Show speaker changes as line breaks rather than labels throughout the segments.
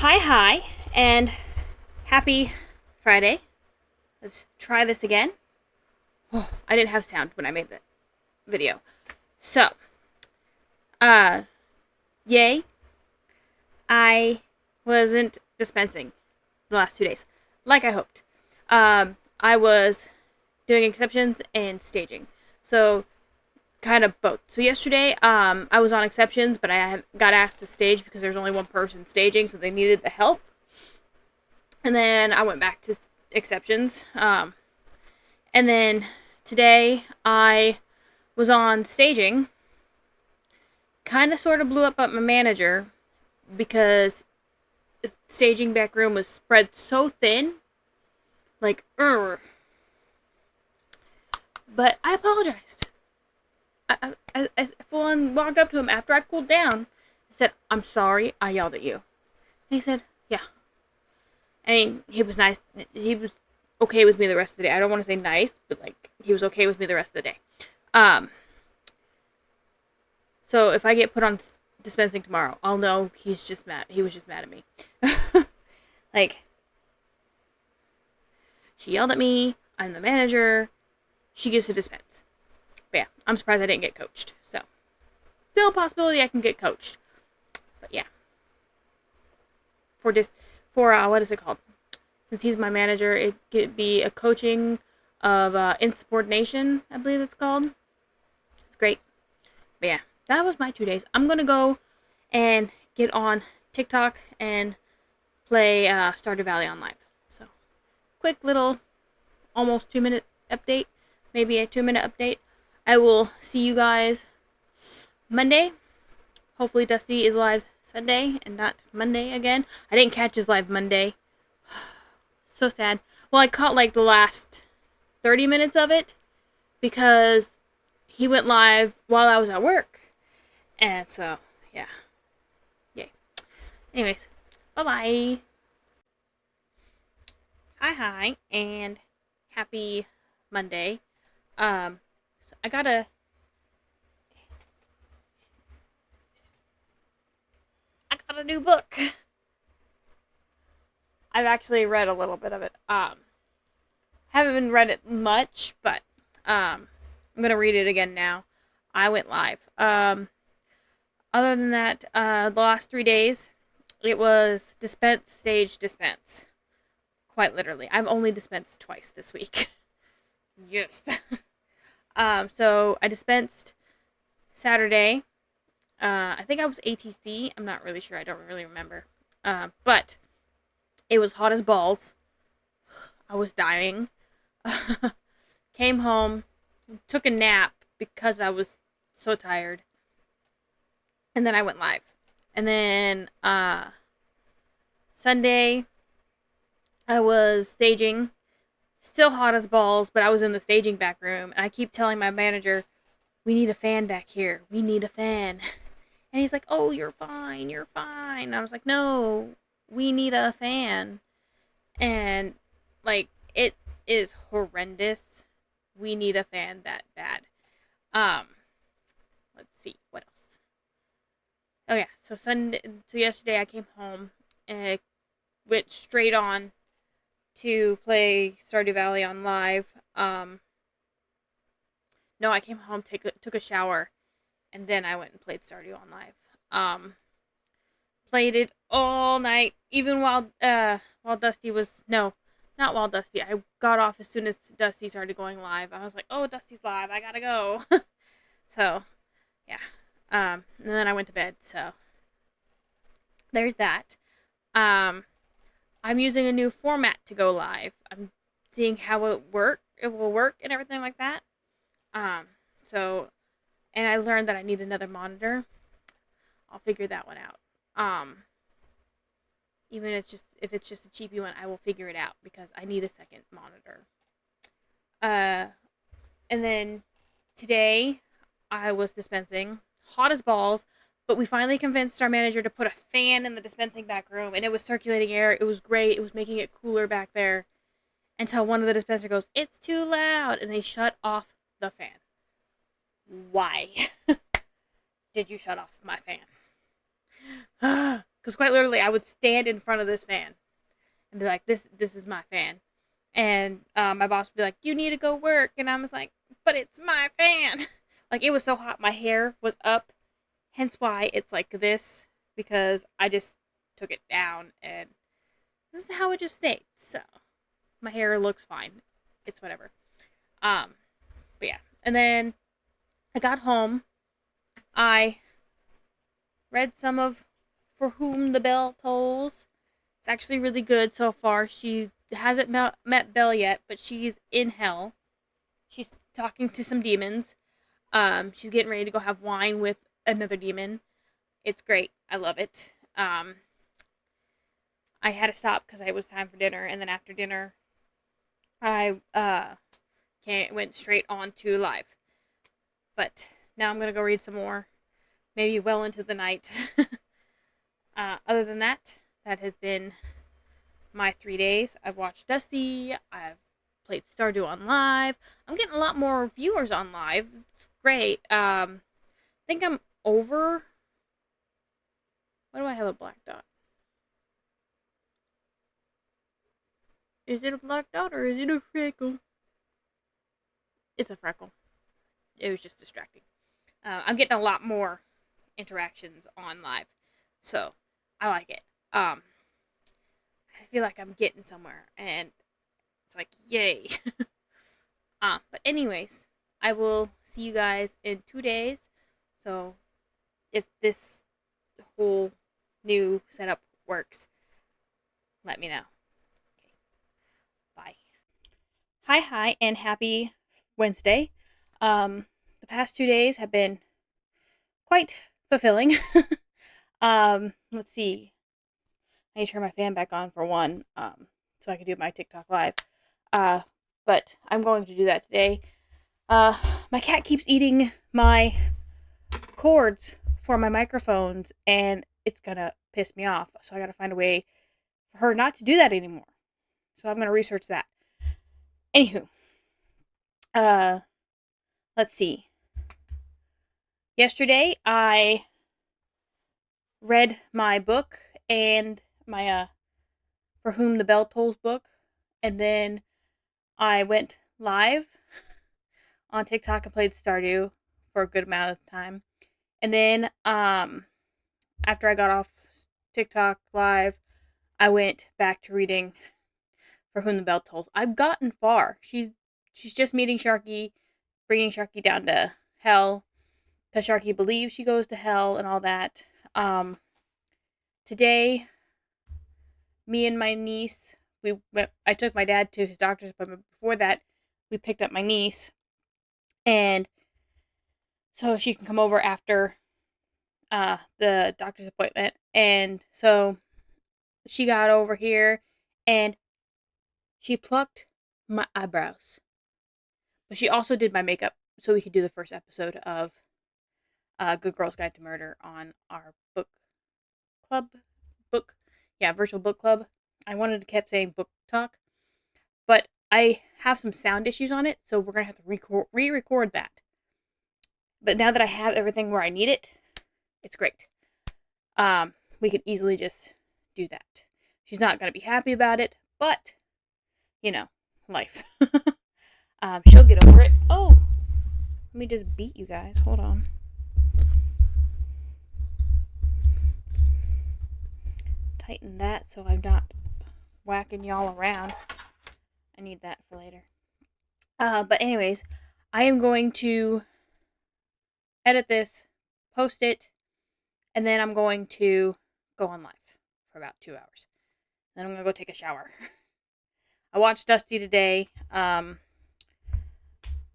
Hi, and happy Friday. Let's try this again. Oh, I didn't have sound when I made the video. So, uh, yay. I wasn't dispensing the last 2 days, like I hoped. I was doing exceptions and staging. So, kind of both. So yesterday, I was on exceptions, but got asked to stage because there's only one person staging, so they needed the help. And then I went back to exceptions. And then today I was on staging. Kind of sort of blew up at my manager because the staging back room was spread so thin. Like, But I apologized. I full on walked up to him after I cooled down. I said, "I'm sorry, I yelled at you." And he said, "Yeah." I mean, he was nice. He was okay with me the rest of the day. I don't want to say nice, but like he was okay with me the rest of the day. Um, so if I get put on dispensing tomorrow, I'll know he's just mad. He was just mad at me. Like, she yelled at me. I'm the manager. She gets to dispense. But yeah, I'm surprised I didn't get coached. So, still a possibility I can get coached. But yeah, for what is it called? Since he's my manager, it could be a coaching of insubordination, I believe it's called. It's great. But yeah, that was my 2 days. I'm gonna go and get on TikTok and play Stardew Valley on live. So, quick little, almost 2 minute update, maybe a 2 minute update. I will see you guys Monday. Hopefully, Dusty is live Sunday and not Monday again. I didn't catch his live Monday. So sad. Well, I caught like the last 30 minutes of it because he went live while I was at work. And so, yeah. Yay. Anyways, bye-bye. Hi, and happy Monday. I got a new book. I've actually read a little bit of it. Haven't read it much, but I'm gonna read it again now. I went live. Other than that, the last 3 days, it was dispense, stage, dispense. Quite literally. I've only dispensed twice this week. Yes. So I dispensed Saturday. I think I was ATC. I'm not really sure. I don't really remember. But it was hot as balls. I was dying. Came home, took a nap because I was so tired. And then I went live. And then Sunday, I was staging. Still hot as balls, but I was in the staging back room. And I keep telling my manager, "We need a fan back here. We need a fan." And he's like, "Oh, you're fine. You're fine." And I was like, "No, we need a fan." And, like, it is horrendous. We need a fan that bad. Um, let's see. What else? Oh, yeah. So yesterday I came home and went straight on to play Stardew Valley on live. No, I came home, took a shower, and then I went and played Stardew on live. Played it all night, even while Dusty was no, not while Dusty. I got off as soon as Dusty started going live. I was like, "Oh, Dusty's live. I gotta go." So, yeah. And then I went to bed. So there's that. Um, I'm using a new format to go live. I'm seeing how it will work and everything like that. Um, so and I learned that I need another monitor. I'll figure that one out. Even if it's just a cheapy one, I will figure it out because I need a second monitor. Uh, and then today I was dispensing, hot as balls, but we finally convinced our manager to put a fan in the dispensing back room, and it was circulating air. It was great. It was making it cooler back there. Until one of the dispensers goes, "It's too loud," and they shut off the fan. Why did you shut off my fan? Because quite literally, I would stand in front of this fan and be like, this is my fan. And my boss would be like, you need to go work. And I was like, but it's my fan. Like, it was so hot. My hair was up. Hence why it's like this. Because I just took it down. And this is how it just stayed. So, my hair looks fine. It's whatever. But yeah. And then I got home. I read some of For Whom the Bell Tolls. It's actually really good so far. She hasn't met Belle yet, but she's in hell. She's talking to some demons. She's getting ready to go have wine with another demon. It's great. I love it. I had to stop because it was time for dinner, and then after dinner, I went straight on to live. But now I'm gonna go read some more, maybe well into the night. Other than that, that has been my 3 days. I've watched Dusty. I've played Stardew on live. I'm getting a lot more viewers on live. It's great. I think I'm over. Why do I have a black dot? Is it a black dot or is it a freckle? It's a freckle. It was just distracting. I'm getting a lot more interactions on live, so I like it. I feel like I'm getting somewhere, and it's like, yay. But anyways, I will see you guys in 2 days. So if this whole new setup works, let me know. Okay. Bye. Hi, and happy Wednesday. The past 2 days have been quite fulfilling. Let's see. I need to turn my fan back on for one, so I can do my TikTok live. But I'm going to do that today. My cat keeps eating my cords for my microphones, and it's gonna piss me off. So I gotta find a way for her not to do that anymore. So I'm gonna research that. Anywho, let's see. Yesterday I read my book and my For Whom the Bell Tolls book, and then I went live on TikTok and played Stardew for a good amount of time. And then after I got off TikTok live, I went back to reading For Whom the Bell Tolls. I've gotten far. She's just meeting Sharky, bringing Sharky down to hell because Sharky believes she goes to hell and all that. Today, me and my niece, I took my dad to his doctor's appointment. Before that, we picked up my niece, and so she can come over after the doctor's appointment. And so she got over here, and she plucked my eyebrows. But she also did my makeup so we could do the first episode of Good Girls Guide to Murder on our virtual book club. I wanted to keep saying book talk, but I have some sound issues on it, so we're going to have to re-record that. But now that I have everything where I need it, it's great. We could easily just do that. She's not going to be happy about it, but, life. She'll get over it. Oh, let me just beat you guys. Hold on. Tighten that so I'm not whacking y'all around. I need that for later. But anyways, I am going to edit this, post it, and then I'm going to go on live for about 2 hours. Then I'm going to go take a shower. I watched Dusty today. I'm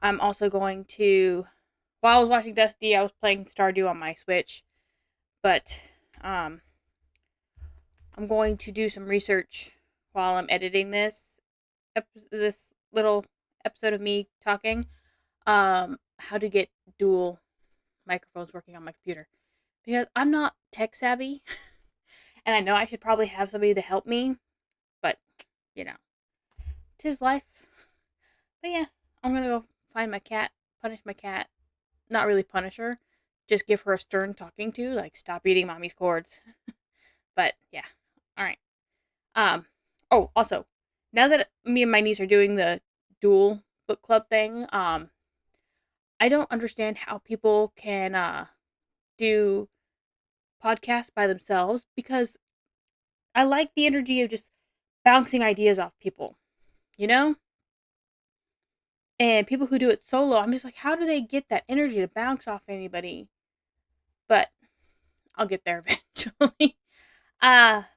also going to, while I was watching Dusty, I was playing Stardew on my Switch. But I'm going to do some research while I'm editing this little episode of me talking. How to get dual microphones working on my computer, because I'm not tech savvy, and I know I should probably have somebody to help me, but 'tis life. But yeah, I'm gonna go find my cat, punish my cat. Not really punish her, just give her a stern talking to, like, stop eating mommy's cords. But yeah. All right. Oh, also, now that me and my niece are doing the dual book club thing, I don't understand how people can do podcasts by themselves because I like the energy of just bouncing ideas off people, you know? And people who do it solo, I'm just like, how do they get that energy to bounce off anybody? But I'll get there eventually.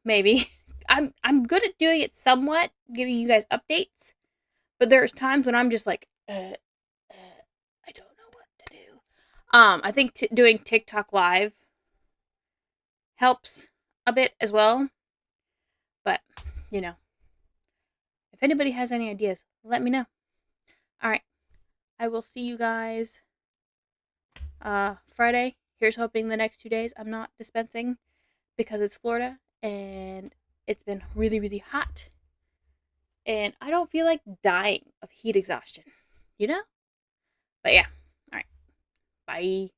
Maybe. I'm good at doing it somewhat, giving you guys updates, but there's times when I'm just like, I don't know what to do. I think doing TikTok live helps a bit as well, but you know, if anybody has any ideas, let me know. All right, I will see you guys Friday. Here's hoping the next 2 days I'm not dispensing because it's Florida and it's been really, really hot. And I don't feel like dying of heat exhaustion, you know? But yeah. All right. Bye.